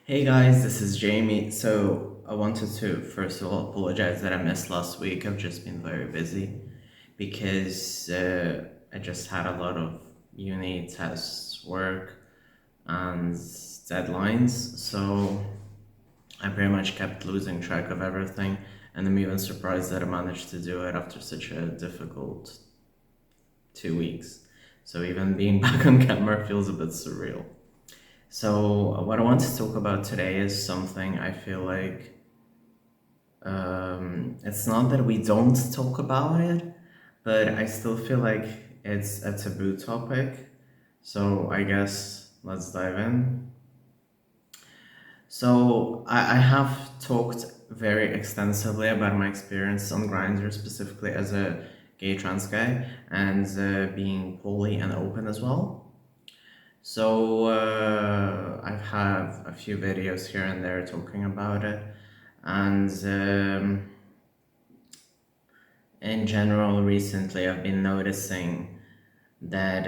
Hey guys, this is Jamie. So I wanted to first of all apologize that I missed last week. I've just been very busy because I just had a lot of uni tests, work, and deadlines. So I pretty much kept losing track of everything, and I'm even surprised that I managed to do it after such a difficult 2 weeks. So even being back on camera feels a bit surreal. So, what I want to talk about today is something I feel like it's not that we don't talk about it, but I still feel like it's a taboo topic. So, I guess let's dive in. So, I have talked very extensively about my experience on Grindr, specifically as a gay trans guy, and being poly and open as well. So I've had a few videos here and there talking about it, and in general, recently I've been noticing that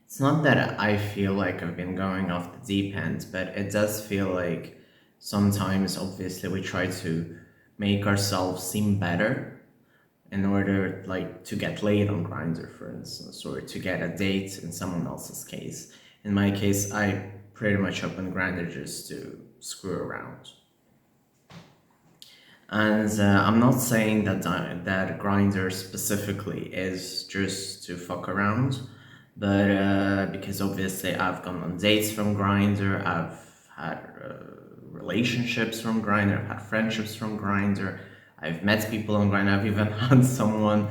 it's not that I feel like I've been going off the deep end, but it does feel like sometimes, obviously, we try to make ourselves seem better in order like to get laid on Grindr, for instance, or to get a date in someone else's case. In my case, I pretty much open Grindr just to screw around. And I'm not saying that Grindr specifically is just to fuck around, but because obviously I've gone on dates from Grindr, I've had relationships from Grindr, I've had friendships from Grindr, I've met people on Grindr, I've even had someone.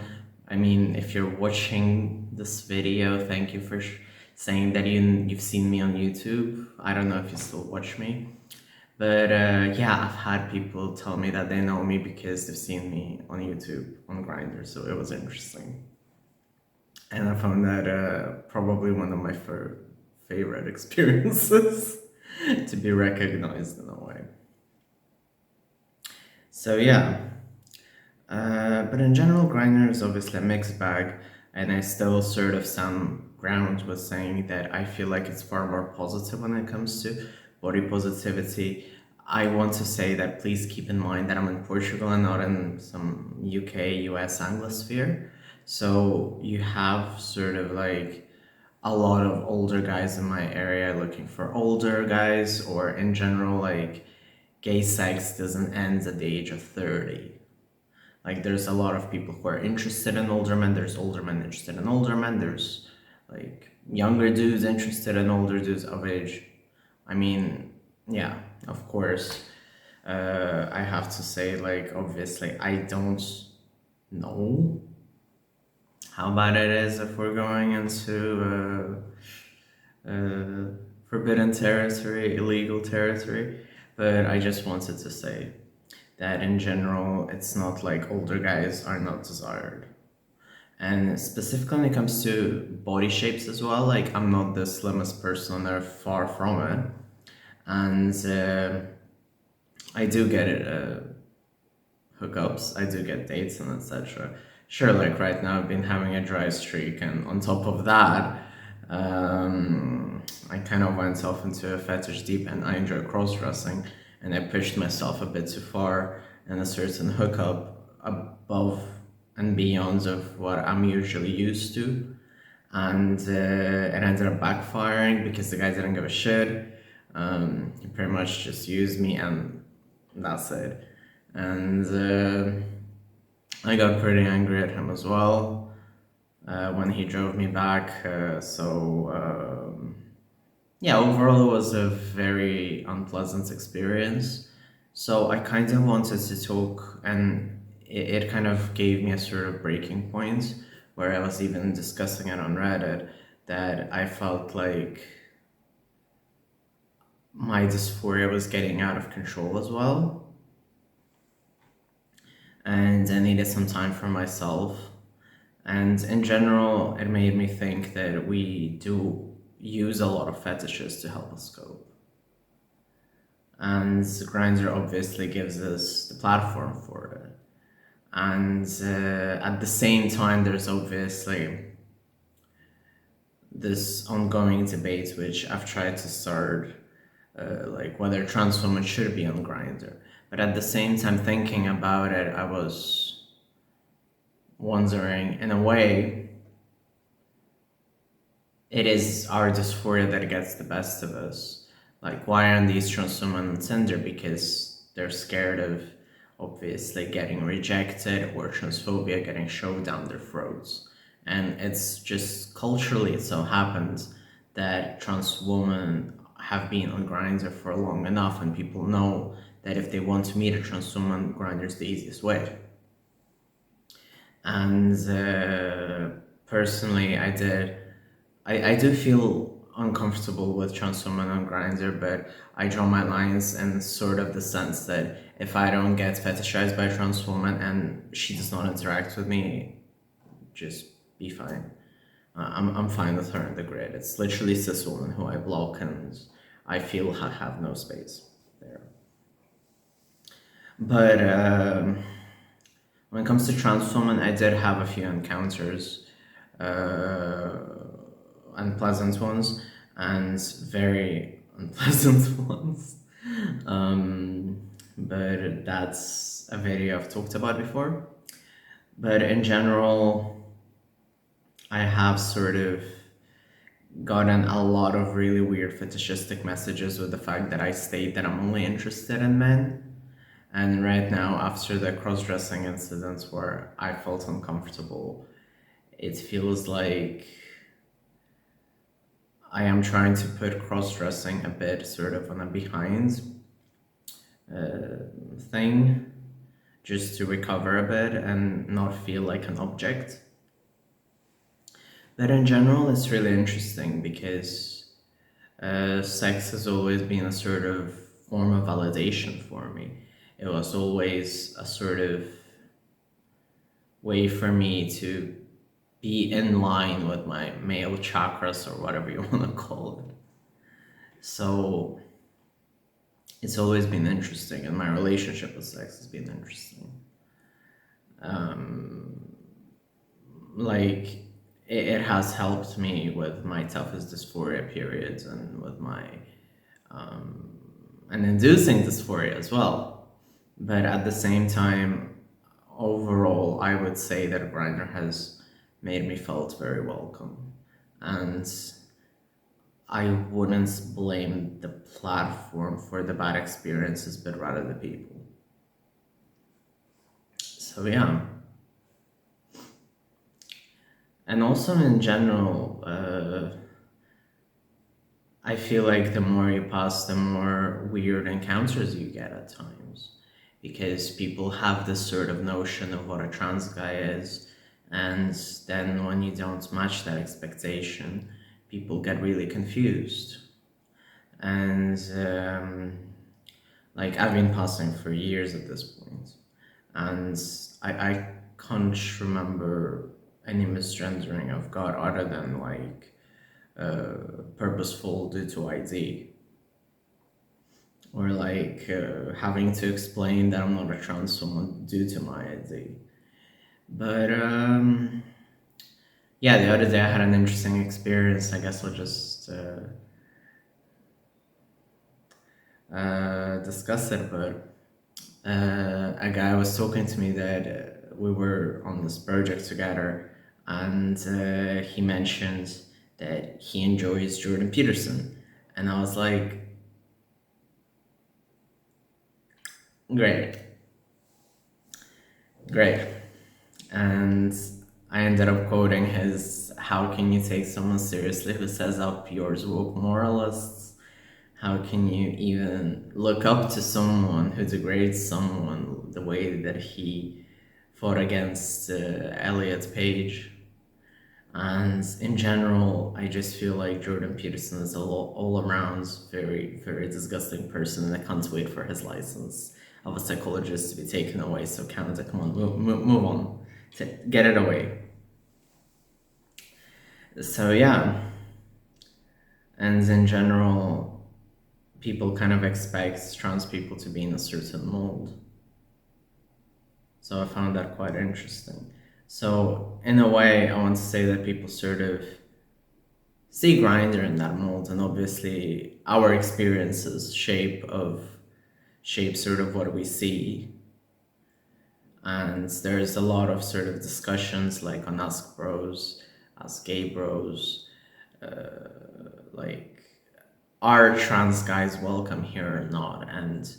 I mean, if you're watching this video, thank you for saying that you've seen me on YouTube. I don't know if you still watch me. But yeah, I've had people tell me that they know me because they've seen me on YouTube on Grindr, so it was interesting. And I found that probably one of my favorite experiences to be recognized in a way. So yeah, but in general, Grindr is obviously a mixed bag, and I still sort of stand ground with saying that I feel like it's far more positive when it comes to body positivity. I want to say that please keep in mind that I'm in Portugal and not in some UK, US Anglosphere. So you have sort of like a lot of older guys in my area looking for older guys, or in general, like gay sex doesn't end at the age of 30. Like there's a lot of people who are interested in older men. There's older men interested in older men. There's like younger dudes interested in older dudes of age. I mean, yeah, of course. I have to say, like, obviously, I don't know how bad it is if we're going into forbidden territory, illegal territory. But I just wanted to say that in general, it's not like older guys are not desired. And specifically when it comes to body shapes as well, like I'm not the slimmest person on earth, far from it. And I do get it, hookups, I do get dates and etc. Sure, like right now I've been having a dry streak, and on top of that, I kind of went off into a fetish deep and I enjoy cross dressing, and I pushed myself a bit too far in a certain hookup above and beyond of what I'm usually used to. And it ended up backfiring because the guy didn't give a shit. He pretty much just used me, and that's it. And I got pretty angry at him as well when he drove me back. Yeah, overall, it was a very unpleasant experience. So I kind of wanted to talk, and it kind of gave me a sort of breaking point where I was even discussing it on Reddit, that I felt like my dysphoria was getting out of control as well, and I needed some time for myself. And in general, it made me think that we do use a lot of fetishes to help us cope. And Grindr obviously gives us the platform for it. And at the same time, there's obviously this ongoing debate, which I've tried to start, like whether trans women should be on Grindr. But at the same time, thinking about it, I was wondering, in a way, it is our dysphoria that gets the best of us. Like, why aren't these trans women on Tinder? Because they're scared of obviously getting rejected or transphobia getting shoved down their throats. And it's just culturally, it so happens that trans women have been on Grindr for long enough, and people know that if they want to meet a trans woman, Grindr is the easiest way. And personally, I do feel uncomfortable with trans women on Grindr, but I draw my lines in sort of the sense that if I don't get fetishized by a trans woman and she does not interact with me, just be fine. I'm fine with her in the grid. It's literally cis woman who I block, and I feel I have no space there. But when it comes to trans women, I did have a few encounters, unpleasant ones, and very unpleasant ones. But that's a video I've talked about before. But in general, I have sort of gotten a lot of really weird fetishistic messages with the fact that I state that I'm only interested in men. And right now, after the cross-dressing incidents where I felt uncomfortable, it feels like I am trying to put cross-dressing a bit sort of on a behind thing, just to recover a bit and not feel like an object. But in general, it's really interesting because sex has always been a sort of form of validation for me. It was always a sort of way for me to be in line with my male chakras, or whatever you want to call it. So it's always been interesting, and my relationship with sex has been interesting. Like, it has helped me with my toughest dysphoria periods and with my and inducing dysphoria as well. But at the same time, overall, I would say that Grindr has made me felt very welcome, and I wouldn't blame the platform for the bad experiences, but rather the people. So yeah. And also in general, I feel like the more you pass, the more weird encounters you get at times. Because people have this sort of notion of what a trans guy is, and then when you don't match that expectation, people get really confused. And like, I've been passing for years at this point, and I can't remember any misgendering of God other than like purposeful due to ID, or like having to explain that I'm not a trans woman due to my ID. But yeah, the other day I had an interesting experience. I guess I'll just discuss it. But a guy was talking to me that we were on this project together, and he mentioned that he enjoys Jordan Peterson, and I was like, great, great. And I ended up quoting his, "How can you take someone seriously who says up yours woke moralists? How can you even look up to someone who degrades someone the way that he fought against Elliot Page?" And in general, I just feel like Jordan Peterson is all around very, very disgusting person, and I can't wait for his license of a psychologist to be taken away. So Canada, come on, move on, get it away. So yeah, and in general, people kind of expect trans people to be in a certain mold. So I found that quite interesting. So in a way, I want to say that people sort of see Grindr in that mold, and obviously our experiences shape sort of what we see. And there's a lot of sort of discussions like on Ask Bros, Ask Gay Bros, like, are trans guys welcome here or not? And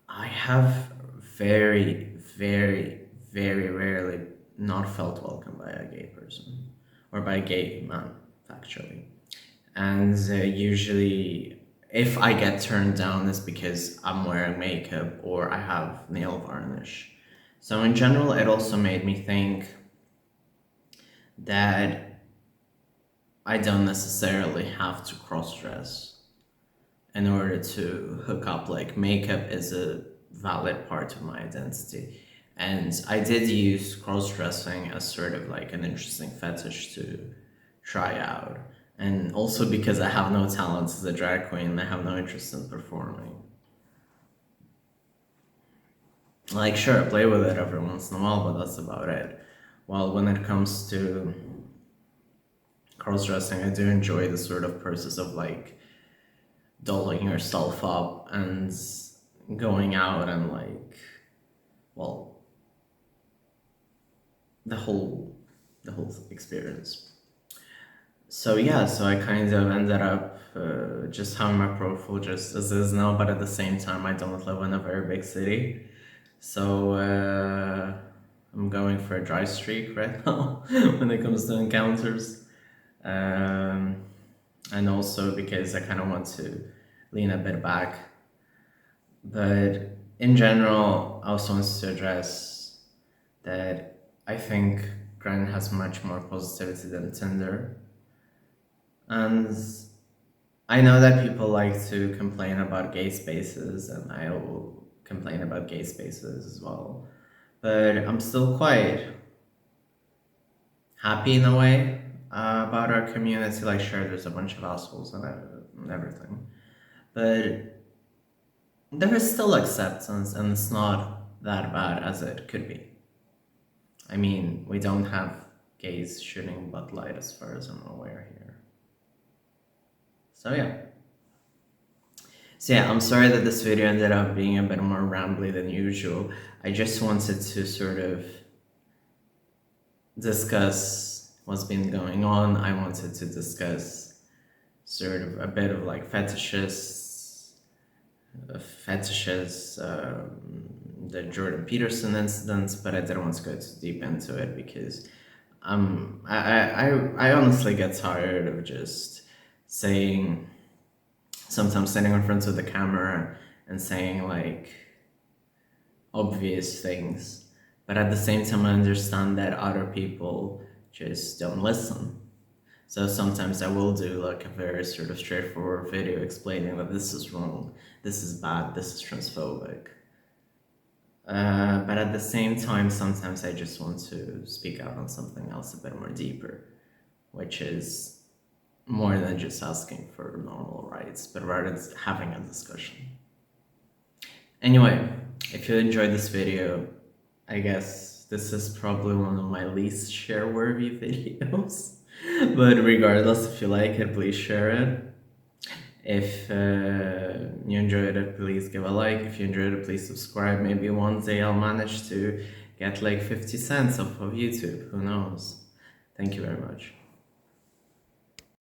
I have very, very, very rarely not felt welcome by a gay person or by a gay man, actually. And usually, if I get turned down, it's because I'm wearing makeup or I have nail varnish. So, in general, it also made me think that I don't necessarily have to cross dress in order to hook up. Like, makeup is a valid part of my identity. And I did use cross dressing as sort of like an interesting fetish to try out. And also because I have no talent as a drag queen, I have no interest in performing. Like, sure, I play with it every once in a while, but that's about it. While when it comes to cross dressing, I do enjoy the sort of process of like dolling yourself up and going out and like, well, the whole experience. So yeah, so I kind of ended up just having my profile just as is now, but at the same time I don't live in a very big city, so I'm going for a dry streak right now when it comes to encounters, um, and also because I kind of want to lean a bit back. But in general, I also want to address that I think Grindr has much more positivity than Tinder. And I know that people like to complain about gay spaces, and I will complain about gay spaces as well. But I'm still quite happy in a way about our community. Like, sure, there's a bunch of assholes and everything. But there is still acceptance, and it's not that bad as it could be. I mean, we don't have gays shooting Bud Light as far as I'm aware here. So yeah. So yeah, I'm sorry that this video ended up being a bit more rambly than usual. I just wanted to sort of discuss what's been going on. I wanted to discuss sort of a bit of like fetishes, the Jordan Peterson incidents, but I didn't want to go too deep into it because I honestly get tired of just saying, sometimes sitting in front of the camera and saying like obvious things, but at the same time I understand that other people just don't listen. So sometimes I will do like a very sort of straightforward video explaining that this is wrong, this is bad, this is transphobic. But at the same time, sometimes I just want to speak out on something else a bit more deeper, which is more than just asking for normal rights, but rather having a discussion. Anyway, if you enjoyed this video, I guess this is probably one of my least share-worthy videos. But regardless, if you like it, please share it. If you enjoyed it, please give a like. If you enjoyed it, please subscribe. Maybe one day I'll manage to get like 50 cents off of YouTube. Who knows? Thank you very much.